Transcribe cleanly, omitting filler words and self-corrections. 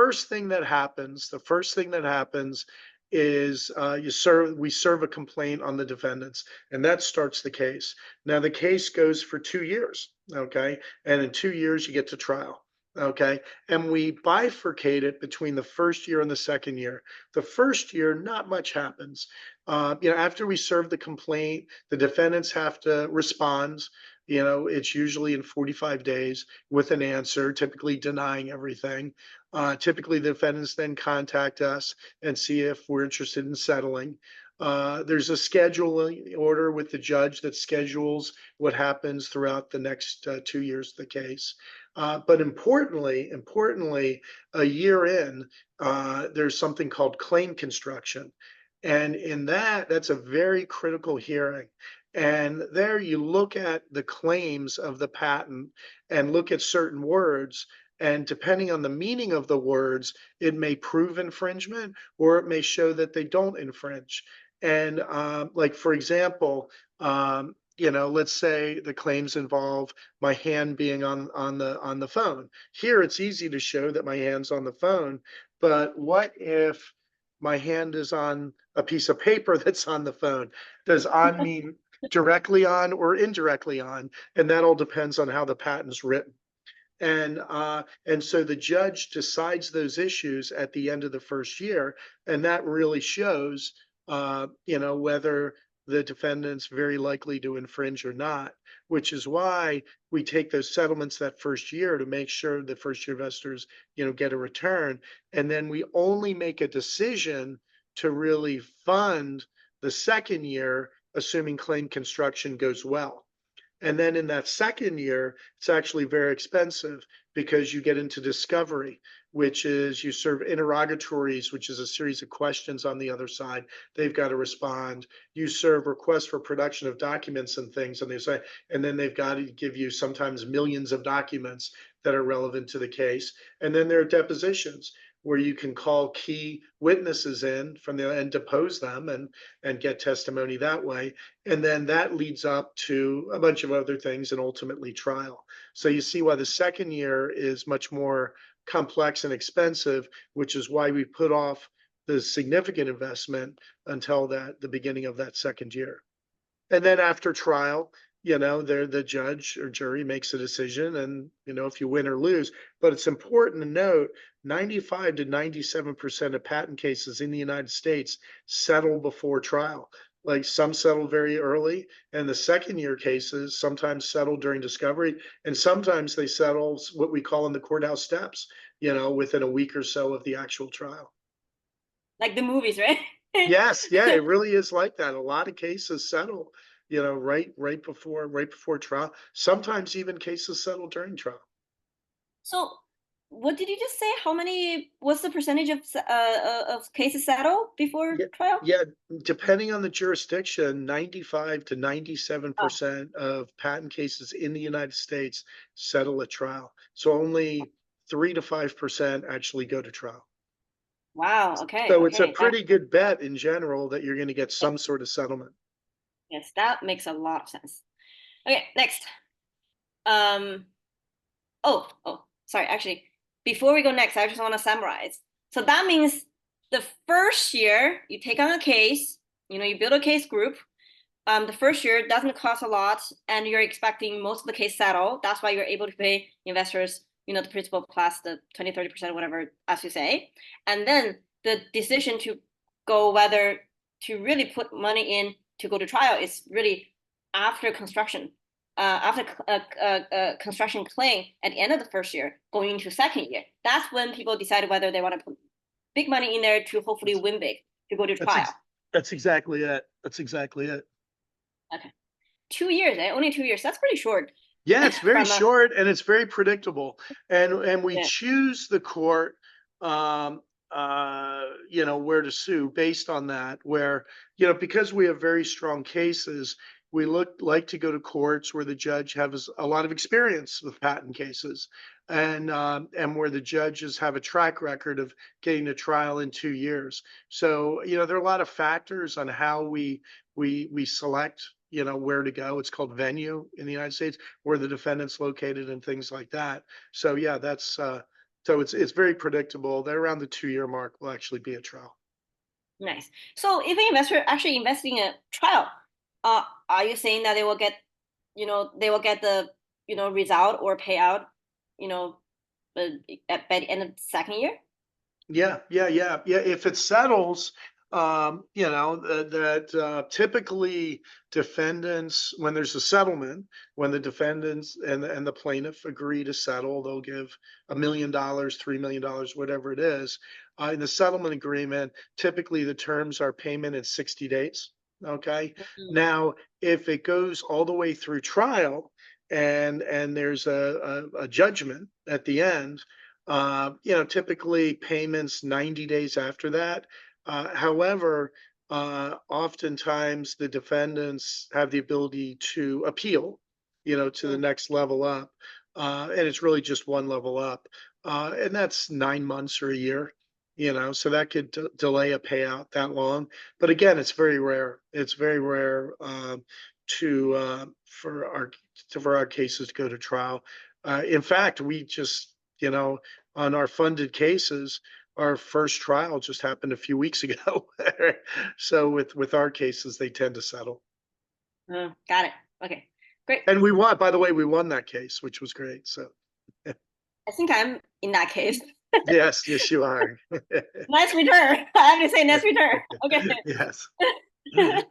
the first thing that happens is we serve a complaint on the defendants, and that starts the case. Now the case goes for 2 years, okay, and in 2 years you get to trial. Okay, and we bifurcate it between the first year and the second year. The first year, not much happens. After we serve the complaint, the defendants have to respond. It's usually in 45 days with an answer, typically denying everything. Typically, the defendants then contact us and see if we're interested in settling. There's a scheduling order with the judge that schedules what happens throughout the next 2 years of the case. But importantly, a year in, there's something called claim construction. And in that's a very critical hearing. And there you look at the claims of the patent and look at certain words. And depending on the meaning of the words, it may prove infringement or it may show that they don't infringe. And like, for example, let's say the claims involve my hand being on the phone. Here, it's easy to show that my hand's on the phone, but what if my hand is on a piece of paper that's on the phone? Does on mean directly on or indirectly on? And that all depends on how the patent's written. And so the judge decides those issues at the end of the first year, and that really shows whether the defendant's very likely to infringe or not, which is why we take those settlements that first year to make sure the first year investors, get a return. And then we only make a decision to really fund the second year, assuming claim construction goes well. And then in that second year, it's actually very expensive because you get into discovery, which is you serve interrogatories, which is a series of questions on the other side. They've got to respond. You serve requests for production of documents and things, and then they've got to give you sometimes millions of documents that are relevant to the case. And then there are depositions where you can call key witnesses in and depose them and get testimony that way. And then that leads up to a bunch of other things and ultimately trial. So you see why the second year is much more complex and expensive, which is why we put off the significant investment until the beginning of that second year. And then after trial, the judge or jury makes a decision, and if you win or lose. But it's important to note 95 to 97% of patent cases in the United States settle before trial. Like, some settle very early, and the second year cases sometimes settle during discovery, and sometimes they settle what we call in the courthouse steps, within a week or so of the actual trial. Like the movies, right? Yes, yeah, it really is like that. A lot of cases settle, right before trial. Sometimes even cases settle during trial. So, what did you just say? What's the percentage of cases settle before Yeah, trial? yeah, depending on the jurisdiction, 95 to Oh, 97% of patent cases in the United States settle at trial. So only 3 to 5% actually go to trial. wow. Okay. So it's a Okay. pretty good bet in general that you're going to get some sort of settlement. Yes, that makes a lot of sense. Okay, next. Um, sorry. Actually, before we go next, I just want to summarize. So that means the first year you take on a case, you build a case group. The first year doesn't cost a lot, and you're expecting most of the case settle. That's why you're able to pay investors, the principal plus the 20-30%, whatever, as you say. And then the decision to go whether to really put money in to go to trial is really after construction, construction claim at the end of the first year, going into second year. That's when people decide whether they want to put big money in there to hopefully win big to go to That's trial. that's exactly it. That's exactly it. Okay. 2 years, eh? Only 2 years. That's pretty short. Yeah, it's very From a short and it's very predictable. And we Yeah. choose the court, where to sue based on that, where, because we have very strong cases, we like to go to courts where the judge has a lot of experience with patent cases, and where the judges have a track record of getting to trial in 2 years. So, there are a lot of factors on how we select, where to go. It's called venue in the United States, where the defendant's located and things like that. So yeah, So it's very predictable. They're around the 2-year mark will actually be a trial. Nice. So if an investor actually investing in a trial, are you saying that they will get, they will get the, result or payout, you know, by the end of the second year? Yeah. If it settles, typically defendants, when there's a settlement, when the defendants and the plaintiff agree to settle, they'll give $1 million, $3 million, whatever it is. In the settlement agreement, typically the terms are payment in 60 days. Okay. Mm. Now, if it goes all the way through trial and there's a judgment at the end, typically payments 90 days after that. However, oftentimes the defendants have the ability to appeal, to the Mm. next level up. And it's really just one level up. And that's 9 months or a year, so that could delay a payout that long. But again, it's very rare. It's very rare to for our cases to go to trial. In fact, we just, on our funded cases, our first trial just happened a few weeks ago. So with our cases, they tend to settle. Got it. Okay, great. And we won, by the way, we won that case, which was great. So I think I'm in that case. yes, you are. Nice return. I have to say nice return. Okay. Yes. Yes.